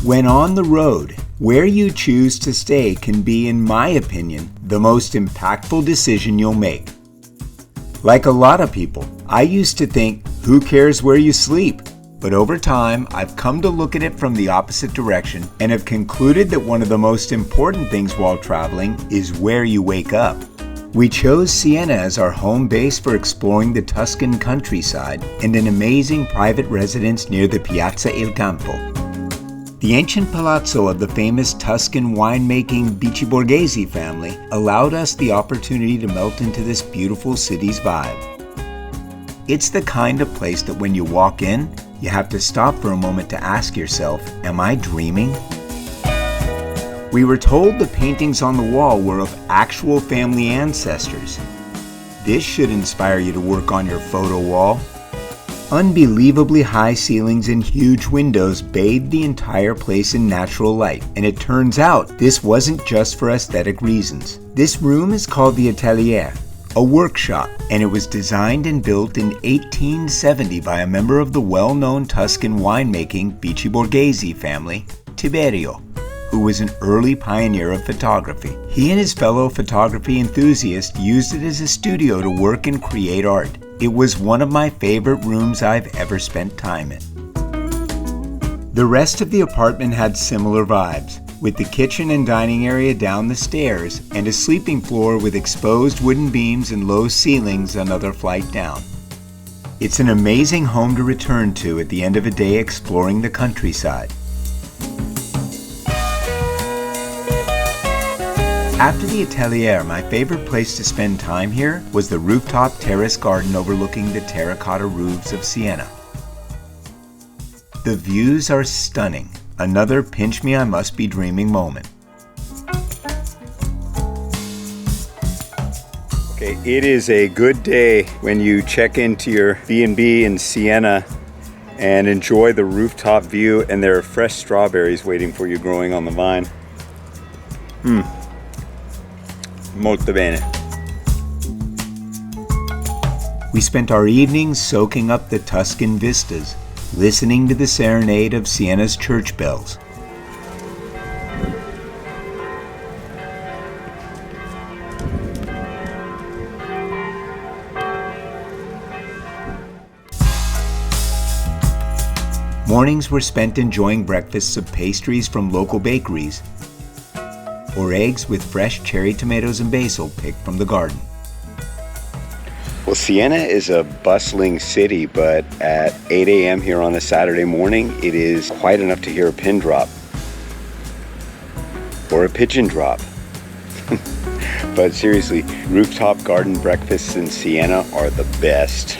When on the road, where you choose to stay can be, in my opinion, the most impactful decision you'll make. Like a lot of people, I used to think, who cares where you sleep? But over time, I've come to look at it from the opposite direction and have concluded that one of the most important things while traveling is where you wake up. We chose Siena as our home base for exploring the Tuscan countryside and an amazing private residence near the Piazza Il Campo. The ancient palazzo of the famous Tuscan winemaking Bichi Borghesi family allowed us the opportunity to melt into this beautiful city's vibe. It's the kind of place that when you walk in, you have to stop for a moment to ask yourself, am I dreaming? We were told the paintings on the wall were of actual family ancestors. This should inspire you to work on your photo wall. Unbelievably high ceilings and huge windows bathed the entire place in natural light, and it turns out this wasn't just for aesthetic reasons. This room is called the Atelier, a workshop, and it was designed and built in 1870 by a member of the well-known Tuscan winemaking Bichi Borghesi family, Tiberio, who was an early pioneer of photography. He and his fellow photography enthusiast used it as a studio to work and create art. It was one of my favorite rooms I've ever spent time in. The rest of the apartment had similar vibes, with the kitchen and dining area down the stairs and a sleeping floor with exposed wooden beams and low ceilings another flight down. It's an amazing home to return to at the end of a day exploring the countryside. After the Atelier, my favorite place to spend time here was the rooftop terrace garden overlooking the terracotta roofs of Siena. The views are stunning. Another pinch me I must be dreaming moment. Okay, it is a good day when you check into your B&B in Siena and enjoy the rooftop view, and there are fresh strawberries waiting for you growing on the vine. Molto bene. We spent our evenings soaking up the Tuscan vistas, listening to the serenade of Siena's church bells. Mornings were spent enjoying breakfasts of pastries from local bakeries, or eggs with fresh cherry tomatoes and basil picked from the garden. Well, Siena is a bustling city, but at 8 a.m. here on a Saturday morning, it is quite enough to hear a pin drop. Or a pigeon drop. But seriously, rooftop garden breakfasts in Siena are the best.